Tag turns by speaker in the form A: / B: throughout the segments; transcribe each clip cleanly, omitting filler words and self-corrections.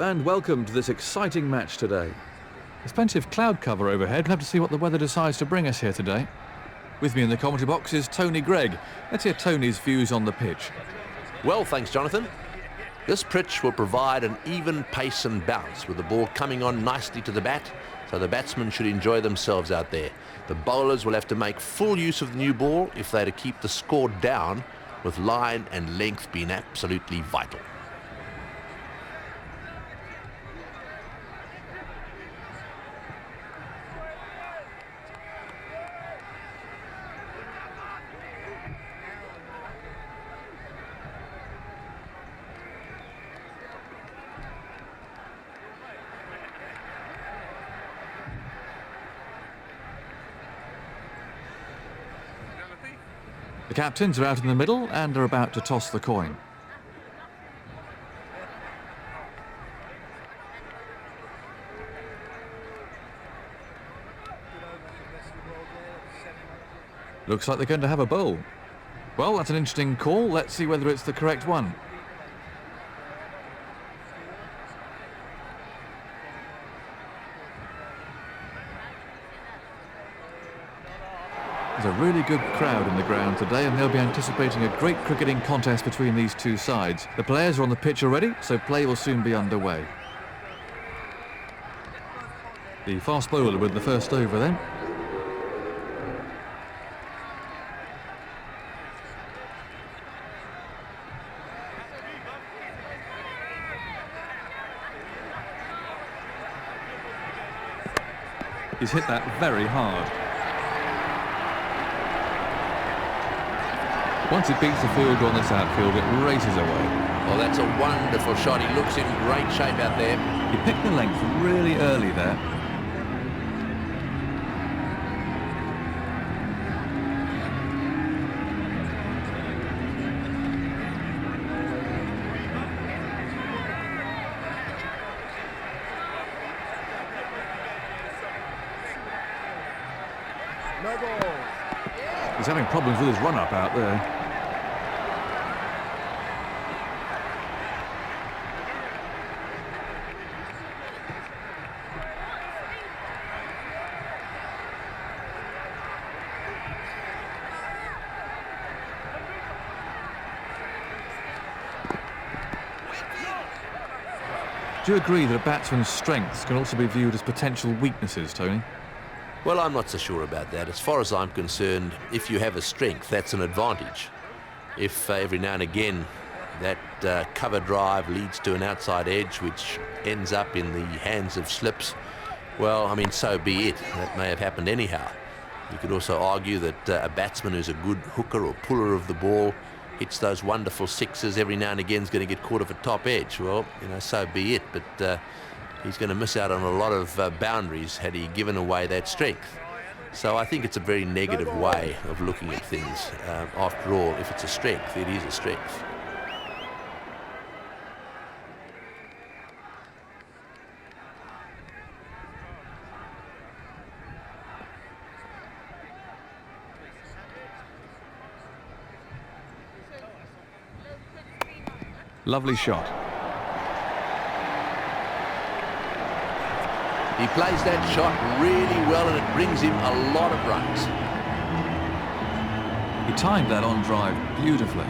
A: and welcome to this exciting match today.
B: There's plenty of cloud cover overhead. We'll have to see what the weather decides to bring us here today. With me in the commentary box is Tony Greig. Let's hear Tony's views on the pitch.
C: Well, thanks, Jonathan. This pitch will provide an even pace and bounce with the ball coming on nicely to the bat, so the batsmen should enjoy themselves out there. The bowlers will have to make full use of the new ball if they're to keep the score down, with line and length being absolutely vital.
B: The captains are out in the middle and are about to toss the coin. Looks like they're going to have a bowl. Well, that's an interesting call. Let's see whether it's the correct one. There's a really good crowd in the ground today, and they'll be anticipating a great cricketing contest between these two sides. The players are on the pitch already, so play will soon be underway. The fast bowler with the first over then. He's hit that very hard. Once it beats the fielder on this outfield, it races away.
C: Well, that's a wonderful shot. He looks in great shape out there.
B: He picked the length really early there. He's having problems with his run-up out there. Do you agree that a batsman's strengths can also be viewed as potential weaknesses, Tony?
C: Well, I'm not so sure about that. As far as I'm concerned, if you have a strength, that's an advantage. If every now and again that cover drive leads to an outside edge which ends up in the hands of slips, well, I mean, so be it. That may have happened anyhow. You could also argue that a batsman who's a good hooker or puller of the ball hits those wonderful sixes every now and again is going to get caught off a top edge. Well, you know, so be it. But he's going to miss out on a lot of boundaries had he given away that strength. So I think it's a very negative way of looking at things. After all, if it's a strength, it is a strength.
B: Lovely shot.
C: He plays that shot really well and it brings him a lot of runs.
B: He timed that on drive beautifully.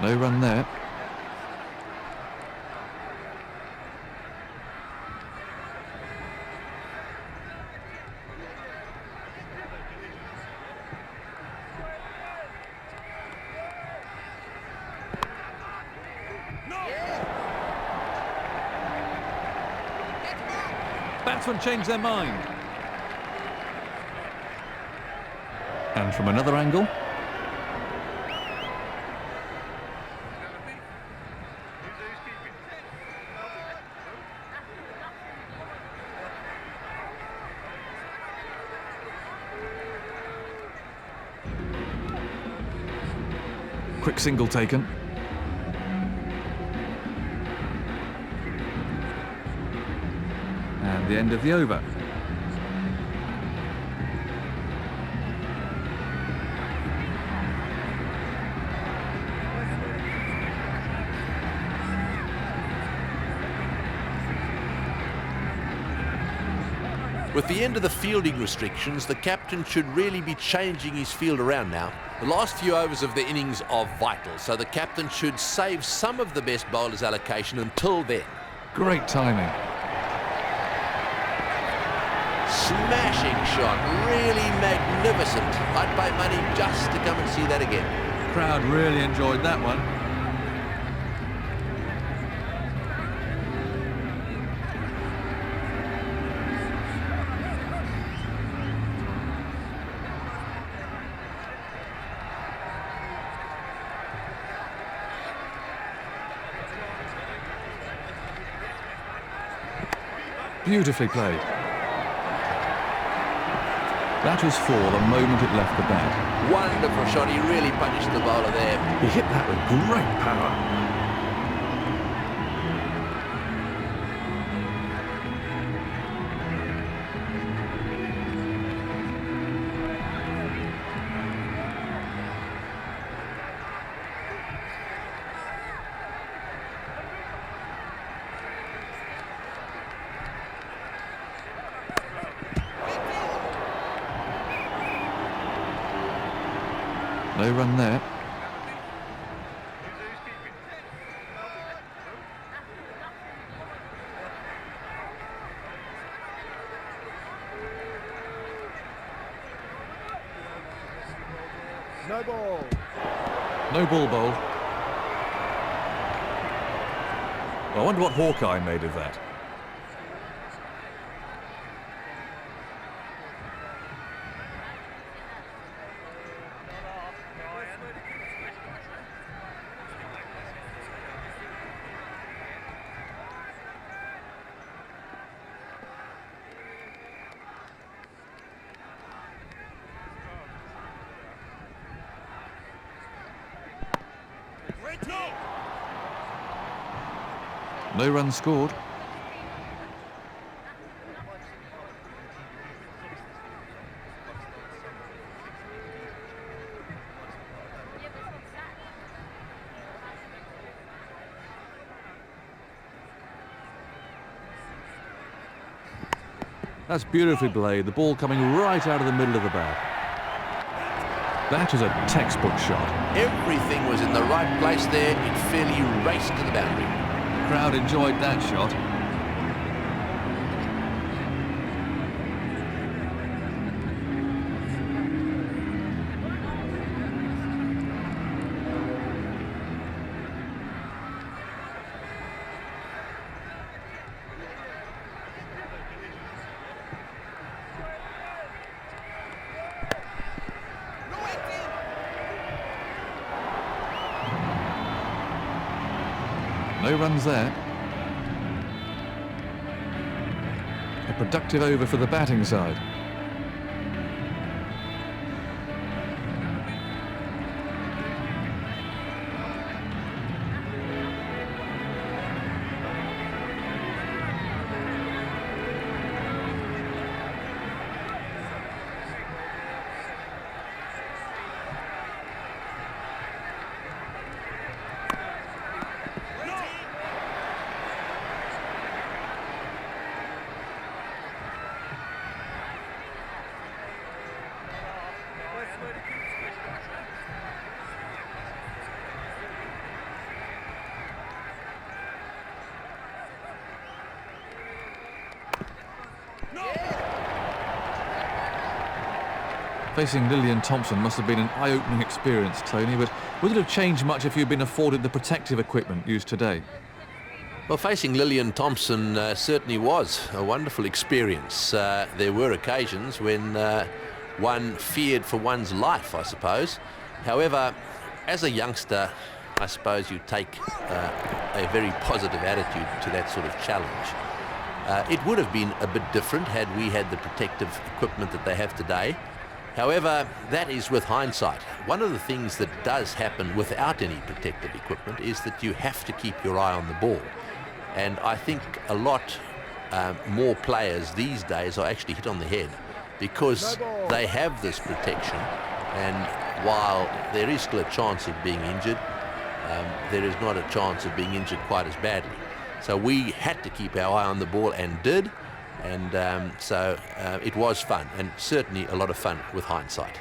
B: No run there. Batsmen change their mind. And from another angle. quick single taken. And the end of the over.
C: With the end of the fielding restrictions, the captain should really be changing his field around now. The last few overs of the innings are vital, so the captain should save some of the best bowlers' allocation until then.
B: Great timing.
C: Smashing shot, really magnificent. I'd pay money just to come and see that again.
B: Crowd really enjoyed that one. Beautifully played. That was four the moment it left the bat.
C: Wonderful shot, he really punished the bowler there.
A: He hit that with great power.
B: No run there.
D: No ball.
B: No ball bowled. Well, I wonder what Hawkeye made of that. No runs scored. That's beautifully played. The ball coming right out of the middle of the bat. That was a textbook shot.
C: Everything was in the right place there. It fairly raced to the boundary.
B: The crowd enjoyed that shot. No runs there. A productive over for the batting side. Facing Lillian Thompson must have been an eye-opening experience, Tony, but would it have changed much if you'd been afforded the protective equipment used today?
C: Well, facing Lillian Thompson certainly was a wonderful experience. There were occasions when one feared for one's life, I suppose. However, as a youngster, I suppose you take a very positive attitude to that sort of challenge. It would have been a bit different had we had the protective equipment that they have today. However, that is with hindsight. One of the things that does happen without any protective equipment is that you have to keep your eye on the ball. And I think a lot more players these days are actually hit on the head because they have this protection. And while there is still a chance of being injured, there is not a chance of being injured quite as badly. So we had to keep our eye on the ball and did. And so it was fun, and certainly a lot of fun with hindsight.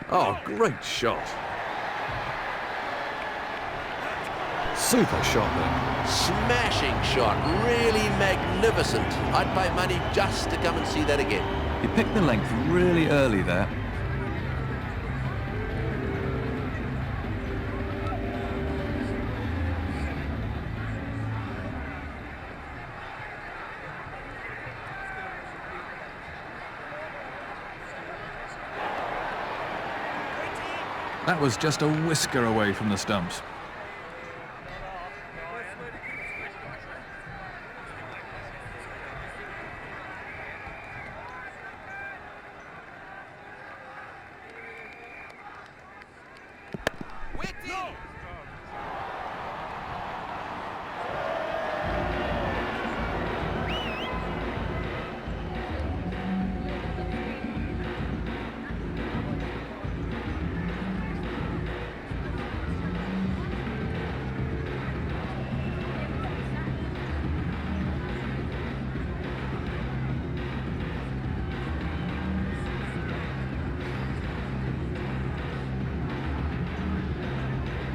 B: Oh, great shot. Super shot there.
C: Smashing shot, really magnificent. I'd pay money just to come and see that again.
B: He picked the length really early there. That was just a whisker away from the stumps.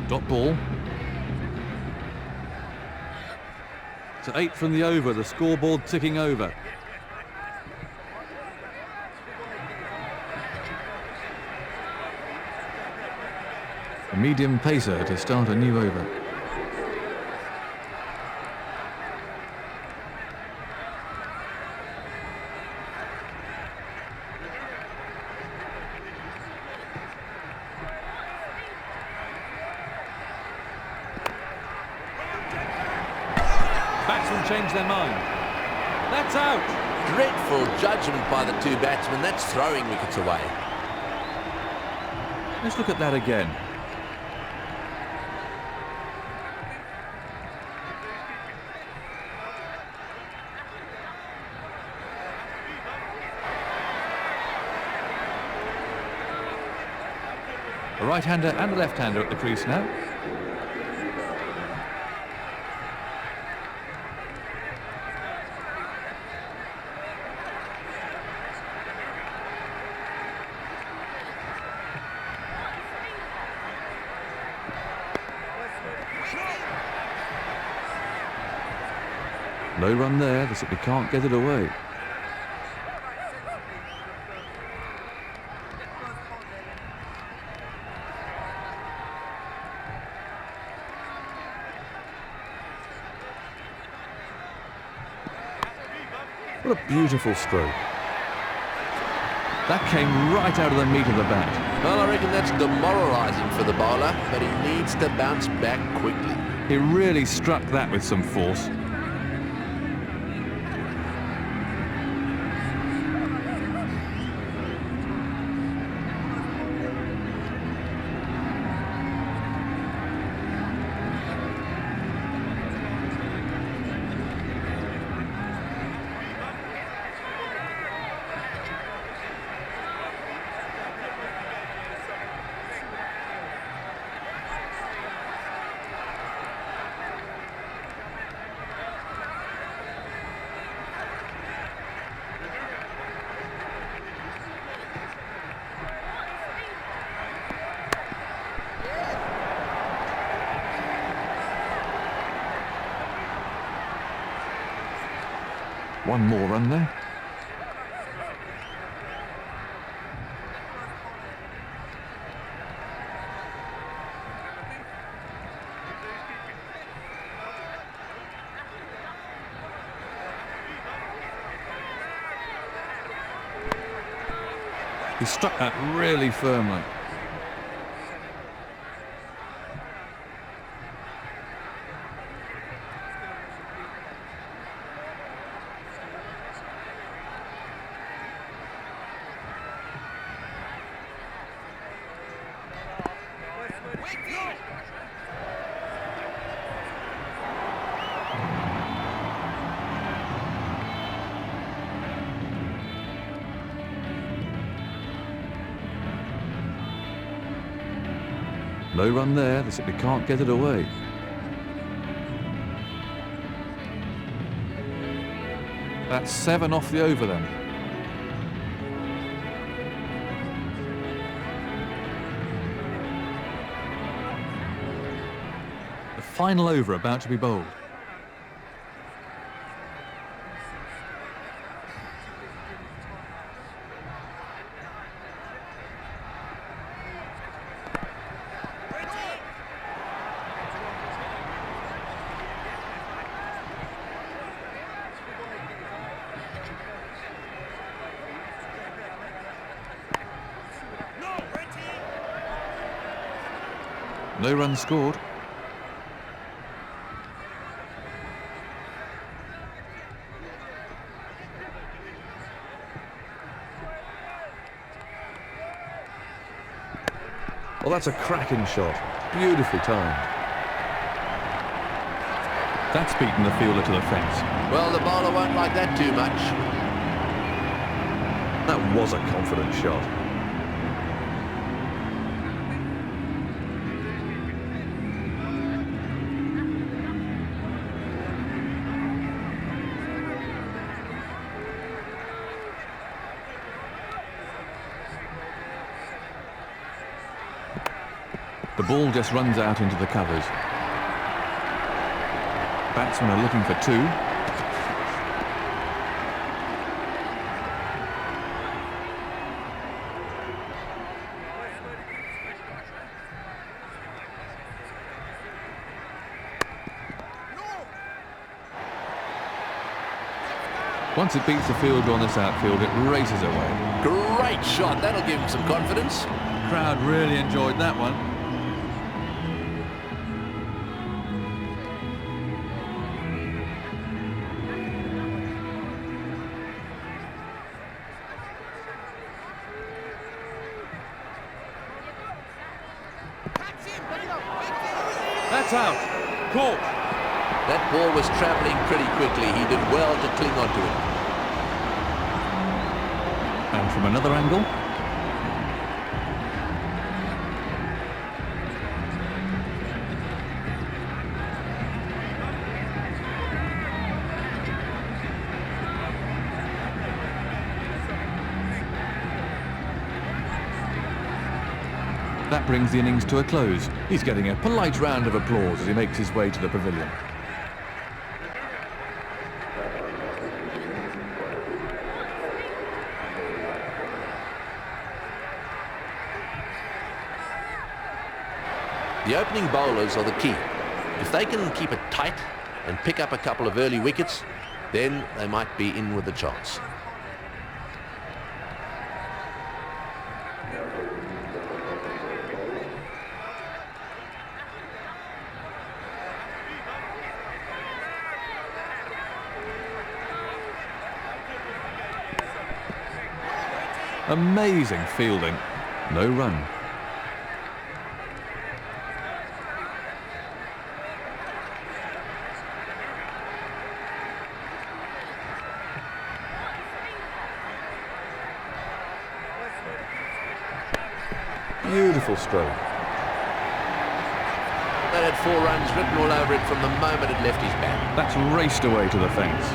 B: Dot ball. So 8 from the over, the scoreboard ticking over. A medium pacer to start a new over. Batsmen change their mind. That's out.
C: Dreadful judgment by the two batsmen. That's throwing wickets away.
B: Let's look at that again. A right-hander and a left-hander at the crease now. No run there, they simply can't get it away. What a beautiful stroke. That came right out of the meat of the bat.
C: Well, I reckon that's demoralising for the bowler, but he needs to bounce back quickly.
B: He really struck that with some force. One more run there. He struck that really firmly. No run there, they simply can't get it away. That's 7 off the over then. The final over about to be bowled. No runs scored.
D: Well, that's a cracking shot. Beautifully timed.
B: That's beaten the fielder to the fence.
C: Well, the bowler won't like that too much.
D: That was a confident shot.
B: The ball just runs out into the covers. Batsmen are looking for 2. Once it beats the fielder on this outfield, it races away.
C: Great shot. That'll give him some confidence.
B: Crowd really enjoyed that one. That's out. Caught.
C: That ball was travelling pretty quickly. He did well to cling onto it.
B: And from another angle. That brings the innings to a close. He's getting a polite round of applause as he makes his way to the pavilion.
C: The opening bowlers are the key. If they can keep it tight and pick up a couple of early wickets, then they might be in with a chance.
B: Amazing fielding. No run.
D: Beautiful stroke.
C: That had 4 runs written all over it from the moment it left his bat.
B: That's raced away to the fence.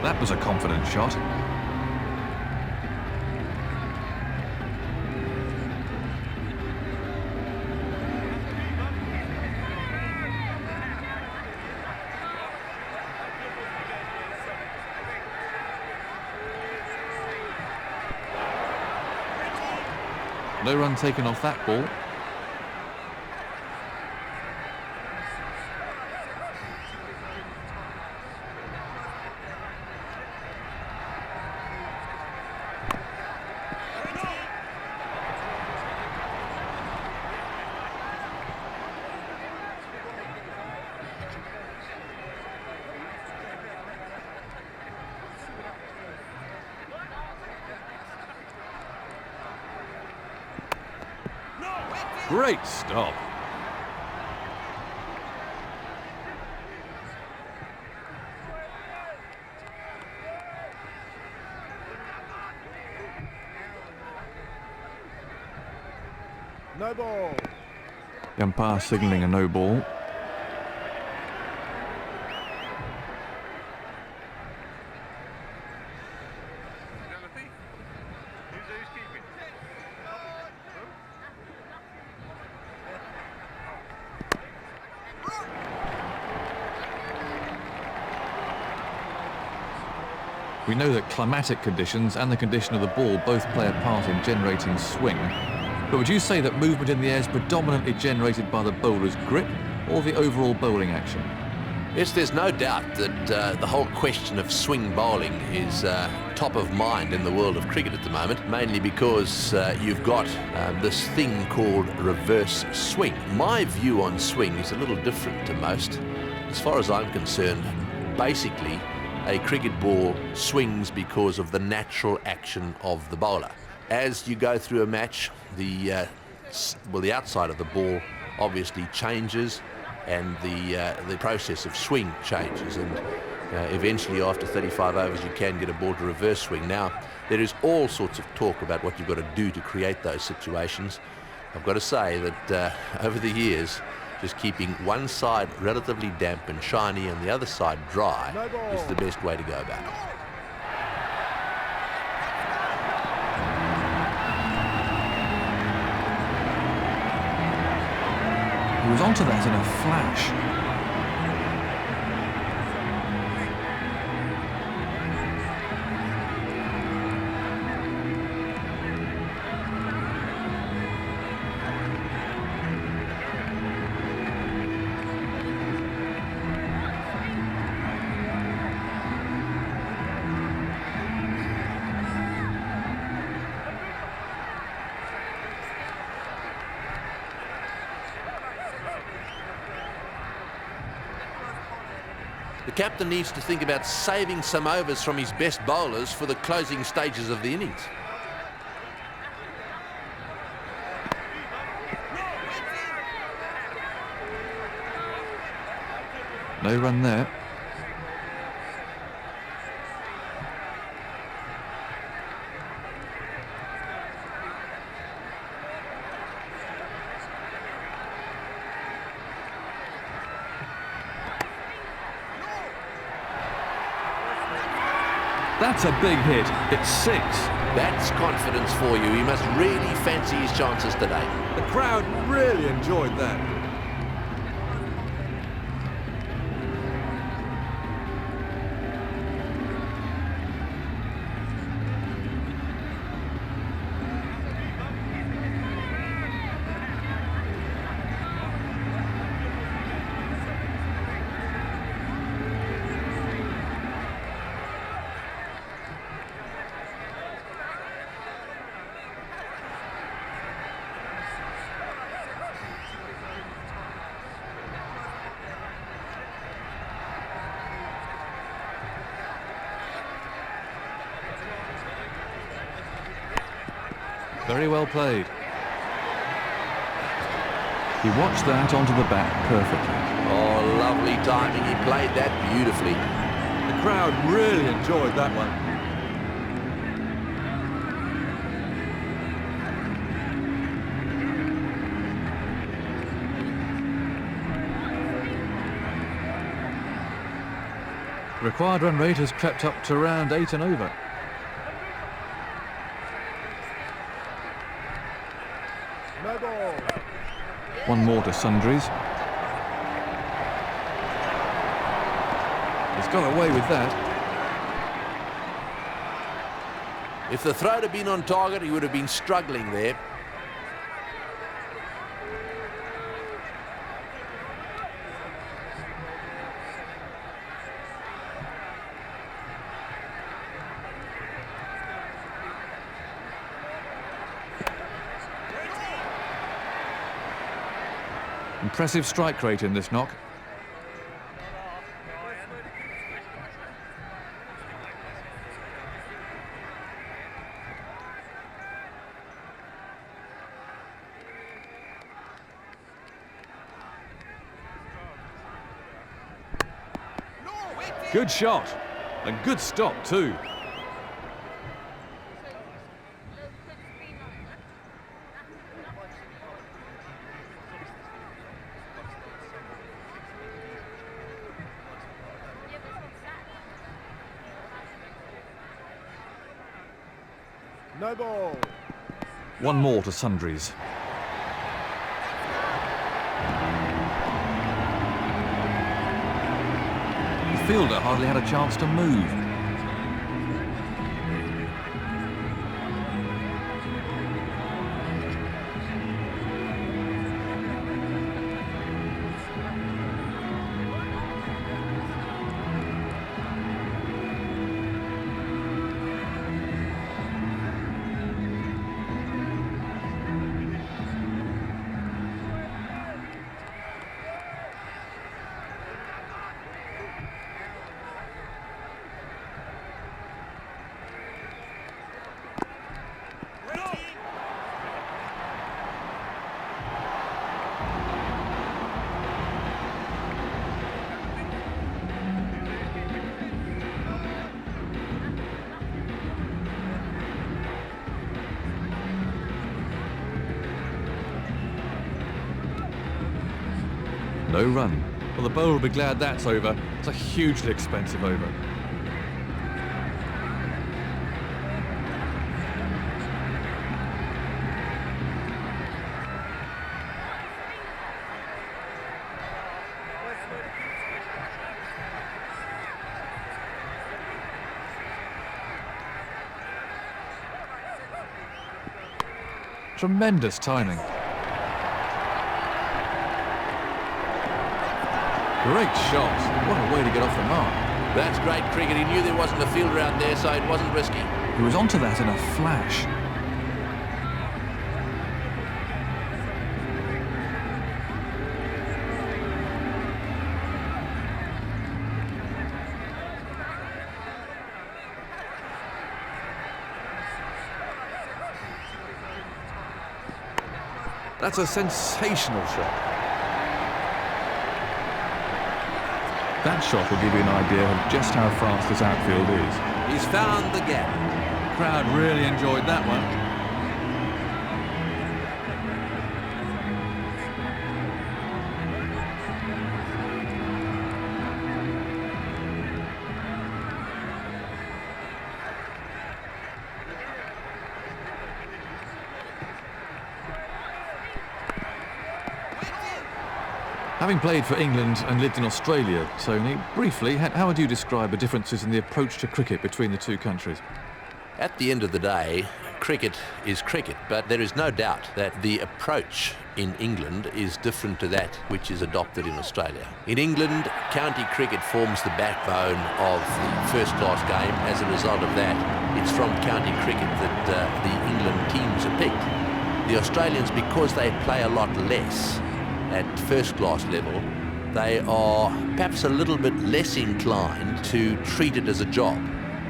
B: That was a confident shot. No run taken off that ball. Great stop.
D: No ball.
B: The umpire signalling a no ball. We know that climatic conditions and the condition of the ball both play a part in generating swing. But would you say that movement in the air is predominantly generated by the bowler's grip or the overall bowling action?
C: Yes, there's no doubt that the whole question of swing bowling is top of mind in the world of cricket at the moment, mainly because you've got this thing called reverse swing. My view on swing is a little different to most. As far as I'm concerned, basically, a cricket ball swings because of the natural action of the bowler. As you go through a match, the outside of the ball obviously changes, and the process of swing changes, and eventually after 35 overs you can get a ball to reverse swing. Now, there is all sorts of talk about what you've got to do to create those situations. I've got to say that over the years, just keeping one side relatively damp and shiny and the other side dry is the best way to go about it.
B: He was onto that in a flash.
C: The captain needs to think about saving some overs from his best bowlers for the closing stages of the innings.
B: No run there. That's a big hit. It's 6.
C: That's confidence for you. He must really fancy his chances today.
D: The crowd really enjoyed that.
B: Very well played. He watched that onto the bat perfectly.
C: Oh, lovely timing. He played that beautifully.
D: The crowd really enjoyed that one.
B: Required run rate has crept up to around 8 and over.
D: No ball.
B: One more to Sundries. He's got away with that.
C: If the throw had been on target, he would have been struggling there.
B: Impressive strike rate in this knock. Good shot. And good stop too.
E: No ball.
B: One more to Sundries. The fielder hardly had a chance to move. No run. Well, the bowler will be glad that's over. It's a hugely expensive over. Tremendous timing. Great shot. What a way to get off the mark.
C: That's great cricket. He knew there wasn't a fielder out there, so it wasn't risky.
B: He was onto that in a flash.
D: That's a sensational shot.
B: That shot will give you an idea of just how fast this outfield is.
C: He's found the gap.
B: The crowd really enjoyed that one. Having played for England and lived in Australia, Tony, briefly, how would you describe the differences in the approach to cricket between the two countries?
C: At the end of the day, cricket is cricket, but there is no doubt that the approach in England is different to that which is adopted in Australia. In England, county cricket forms the backbone of the first-class game. As a result of that, it's from county cricket that the England teams are picked. The Australians, because they play a lot less at first-class level, they are perhaps a little bit less inclined to treat it as a job.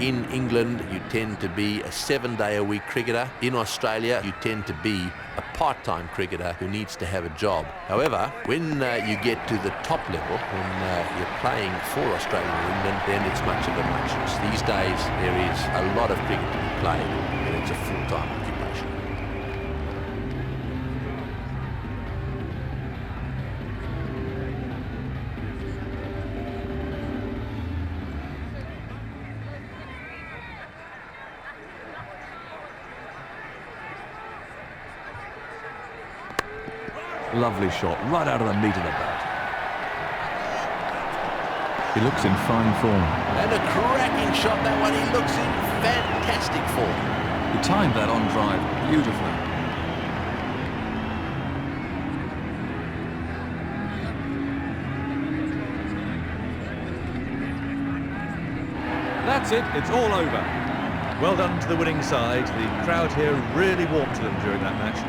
C: In England, you tend to be a 7-day-a-week cricketer. In Australia, you tend to be a part-time cricketer who needs to have a job. However, when you get to the top level, when you're playing for Australia or England, then it's much of a muchness. These days, there is a lot of cricket to be played, and it's a full-time occupation.
B: Lovely shot, right out of the meat of the bat. He looks in fine form.
C: And a cracking shot, that one. He looks in fantastic form.
B: He timed that on drive beautifully.
D: That's it, it's all over. Well done to the winning side. The crowd here really warmed to them during that match.